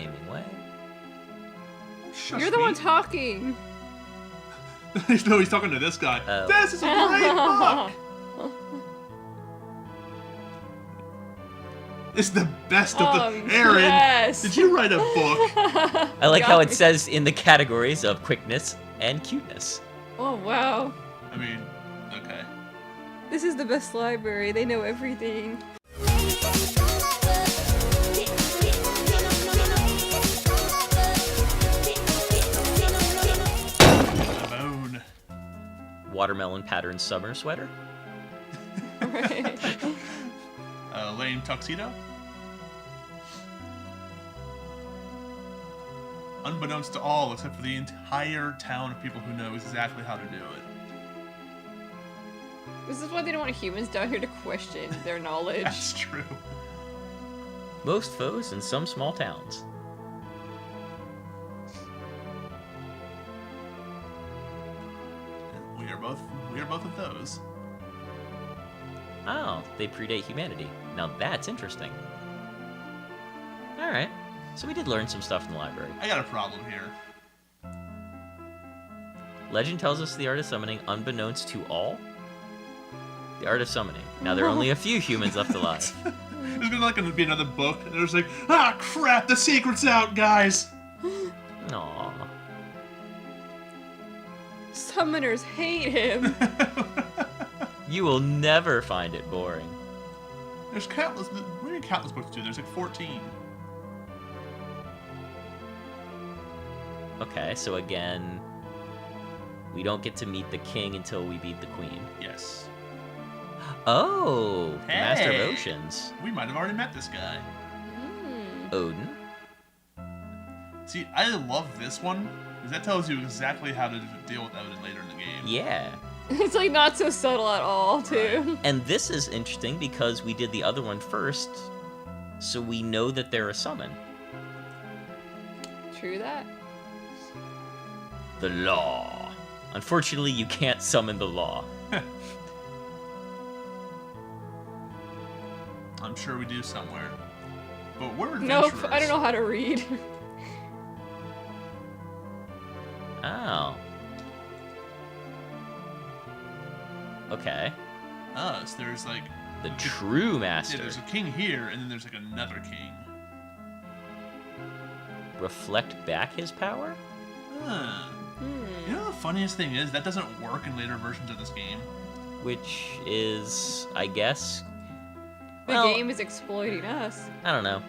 flaming way. Shush You're the me. one talking. No, he's talking to this guy. Oh. This is a great book! It's the best of the... Erin, yes. did you write a book? I like how it Guys. says in the categories of quickness and cuteness. Oh, wow. I mean, okay. This is the best library. They know everything. Moon. Watermelon patterned summer sweater. Right. Lame tuxedo. Unbeknownst to all, except for the entire town of people who know exactly how to do it. This is why they don't want humans down here to question their knowledge. That's true. Most foes in some small towns. We are both of those. Oh, they predate humanity. Now that's interesting. Alright, so we did learn some stuff in the library. I got a problem here. Legend tells us the art of summoning unbeknownst to all. The art of summoning. Now there are only a few humans left alive. There's gonna be another book, and there's like, ah, crap, the secret's out, guys! Aww. Summoners hate him. You will never find it boring. There's countless, what do you countless books do? There's like 14. Okay, so again, we don't get to meet the king until we beat the queen. Yes. Oh, the Master of Hey. Oceans. We might have already met this guy. Odin. See, I love this one, because that tells you exactly how to deal with Odin later in the game. Yeah. It's like not so subtle at all, too. Right. And this is interesting because we did the other one first, so we know that they're a summon. True that. The law. Unfortunately, you can't summon the law. I'm sure we do somewhere. But we're Nope, adventurers. I don't know how to read. Oh. Okay. So there's like... The true Yeah, master. there's a king here, and then there's like another king. Reflect back his power? Huh. You know the funniest thing is, that doesn't work in later versions of this game. Which is, I guess... The well, game is exploiting us. I don't know.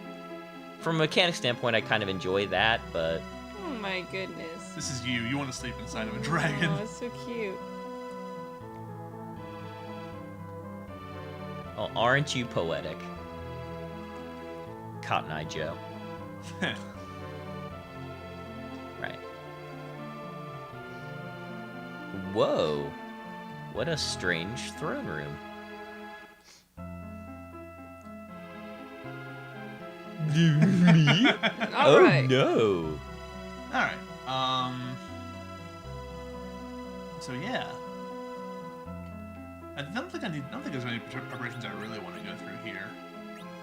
From a mechanic standpoint, I kind of enjoy that, but... Oh my goodness. This is you. You want to sleep inside of a dragon. Oh, it's so cute. Oh, aren't you poetic? Cotton Eye Joe. Right. Whoa. What a strange throne room. Me? Oh Alright. no. Alright. So yeah. I don't think there's any preparations I really want to go through here.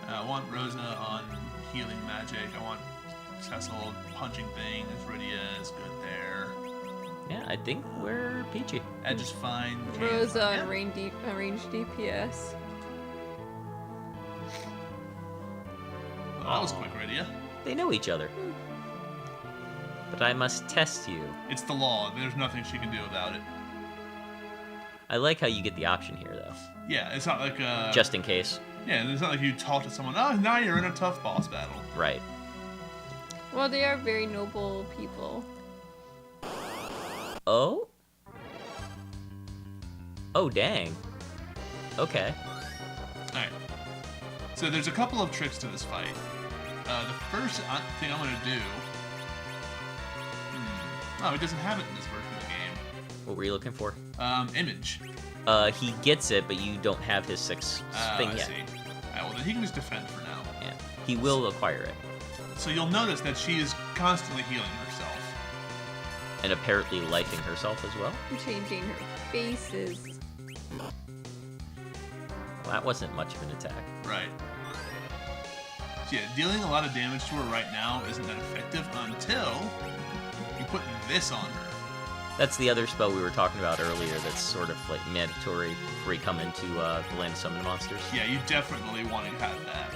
I want Rosa on healing magic. I want Cecil punching things. Rydia is good there. Yeah, I think we're peachy. Edge is fine. Rosa Yeah. on range DPS. Well, that was quick, Rydia. They know each other. But I must test you. It's the law. There's nothing she can do about it. I like how you get the option here, though. Yeah, it's not like Just in case. yeah, it's not like you talk to someone. Oh, now you're in a tough boss battle. Right. Well, they are very noble people. Oh? Oh, dang. Okay. Alright. So there's a couple of tricks to this fight. The first thing I'm going to do... Oh, it doesn't have it in this version of the game. What were you looking for? Image. He gets it, but you don't have his sixth thing I yet. see. Alright, well then he can just defend for now. Yeah. He will acquire it. So you'll notice that she is constantly healing herself. And apparently lifing herself as well. Changing her faces. Well, that wasn't much of an attack. Right. Yeah, dealing a lot of damage to her right now isn't that effective until you put this on her. That's the other spell we were talking about earlier that's sort of like mandatory before you come into the land of summon monsters. Yeah, you definitely want to have that.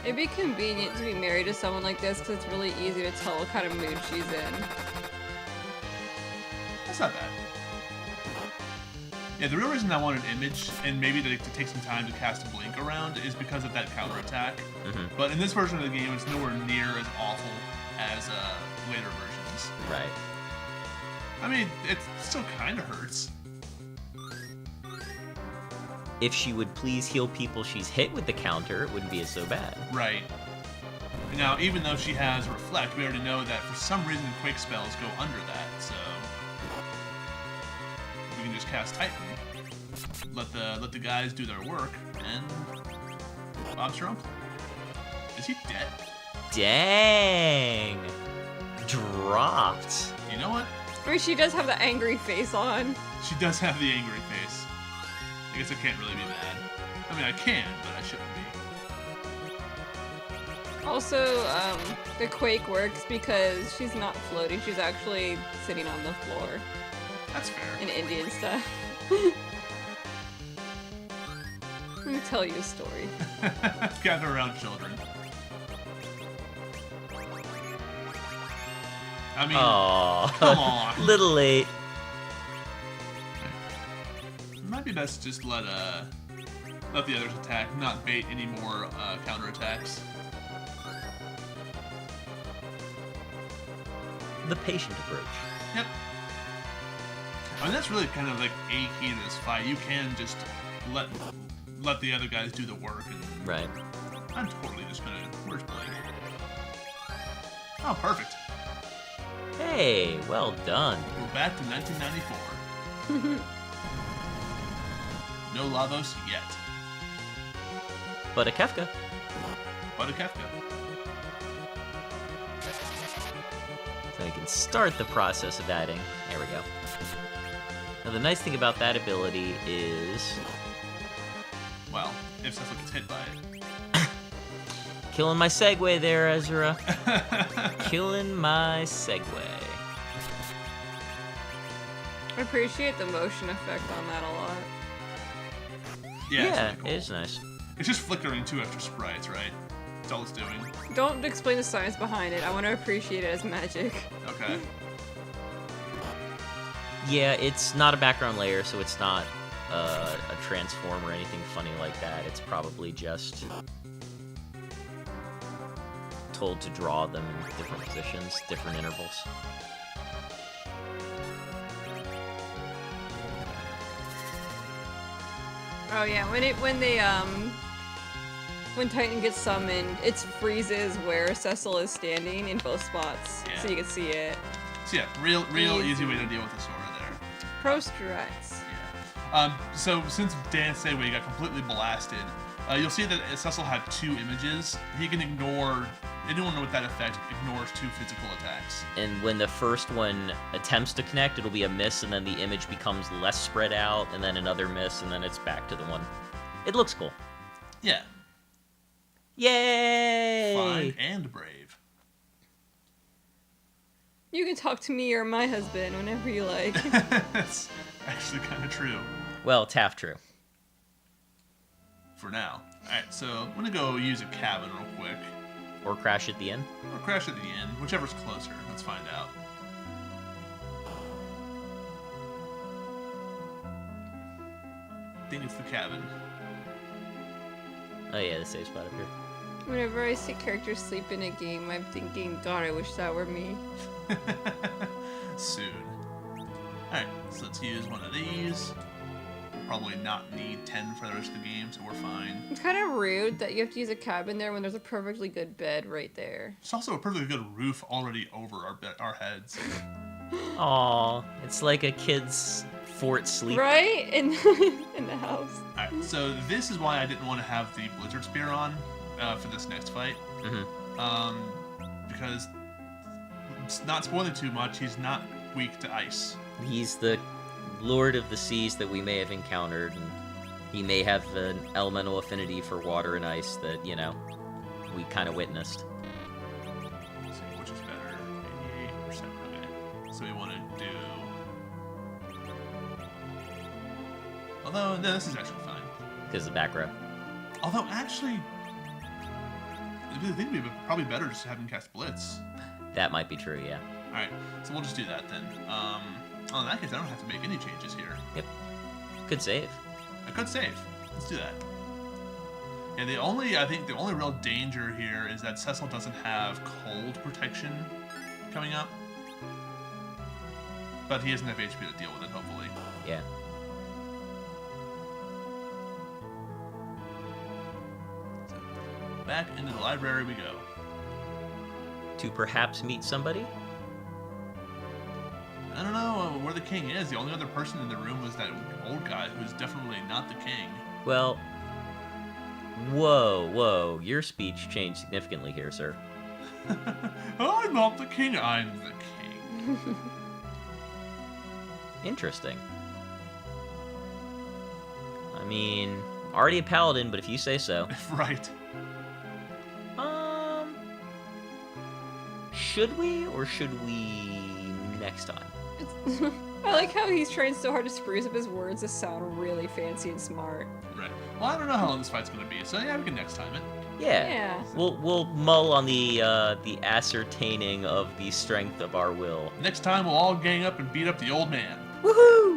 It'd be convenient to be married to someone like this because it's really easy to tell what kind of mood she's in. That's not bad. Yeah, the real reason I wanted Image, and maybe to take some time to cast a Blink around, is because of that counterattack. But in this version of the game, it's nowhere near as awful as later versions. Right. I mean, it still kind of hurts. If she would please heal people she's hit with the counter, it wouldn't be so bad. Right. Now, even though she has Reflect, we already know that for some reason Quake spells go under that, so we can just cast Titan, let the guys do their work, and Bob's your uncle. Is he dead? Dang! Dropped. You know what? I mean, she does have the angry face on. She does have the angry face. I guess I can't really be mad. I mean, I can, but I shouldn't be. Also, the Quake works because she's not floating. She's actually sitting on the floor That's fair. in Indian stuff. Let me tell you a story. Gather around, children. I mean, Aww. come on. Little late. It might be best to just let the others attack, not bait any more counterattacks. The patient approach. Yep. I mean, that's really kind of like a key to this fight. You can just let the other guys do the work, and Right. I'm totally just gonna. Where's Blake? Oh, perfect. Hey, well done. We're back to 1994. No Lavos yet, But a Kefka. but a Kefka. So we can start the process of adding. There we go. Now the nice thing about that ability is Well, if Cecil gets hit by it. killing my segue there, Ezra. Killing my segue. Oh. I appreciate the motion effect on that a lot. Yeah, Yeah, it's, really it is nice. cool. It's just flickering 2 extra sprites, right? That's all it's doing. Don't explain the science behind it. I want to appreciate it as magic. Okay. Yeah, it's not a background layer, so it's not a transform or anything funny like that. It's probably just told to draw them in different positions, different intervals. Oh yeah, when Titan gets summoned, it freezes where Cecil is standing in both spots, Yeah. so you can see it. So yeah, real easy way to deal with the Sora there. Pro strats. Yeah. So since Dan Segue got completely blasted, you'll see that Cecil had 2 images. He can ignore anyone with that effect ignores 2 physical attacks. And when the first one attempts to connect, it'll be a miss, and then the image becomes less spread out, and then another miss, and then it's back to the one. It looks cool. Yeah. Yay! Fine and brave. You can talk to me or my husband whenever you like. That's actually kind of true. Well, it's half true. For now. Alright, so I'm gonna go use a cabin real quick. Or crash at the end. Or crash at the end, whichever's closer. Let's find out. I think it's the cabin. Oh yeah, the save spot up here. Whenever I see characters sleep in a game, I'm thinking, God, I wish that were me. Soon. Alright, so let's use one of these. Probably not need 10 for the rest of the game, so we're fine. It's kind of rude that you have to use a cabin there when there's a perfectly good bed right there. There's also a perfectly good roof already over our heads. Aw, it's like a kid's fort sleep. Right? In the house. Alright, so this is why I didn't want to have the Blizzard Spear on for this next fight. Because, it's not spoiling too much, he's not weak to ice. He's the lord of the seas that we may have encountered, and he may have an elemental affinity for water and ice that, you know. we kind of witnessed. Let's see, which is better? 88%. Okay. So we want to do. Although, no, this is actually fine. Because the back row. Although, actually, I think it'd be probably better just to have him cast Blitz. That might be true, yeah. Alright, so we'll just do that then. Oh, in that case, I don't have to make any changes here. Yep. Good save. I could save. Let's do that. Yeah, I think the only real danger here is that Cecil doesn't have cold protection coming up. But he doesn't have HP to deal with it, hopefully. Yeah. So, back into the library we go. To perhaps meet somebody? I don't know where the king is. The only other person in the room was that old guy who's definitely not the king. Well, whoa. Your speech changed significantly here, sir. I'm not the king, I'm the king. Interesting. I mean, already a paladin, but if you say so. Right. Should we, or should we next time? I like how he's trying so hard to spruce up his words to sound really fancy and smart. Right. Well, I don't know how long this fight's gonna be, so yeah, we can next time it. Yeah. We'll mull on the ascertaining of the strength of our will. Next time, we'll all gang up and beat up the old man. Woohoo!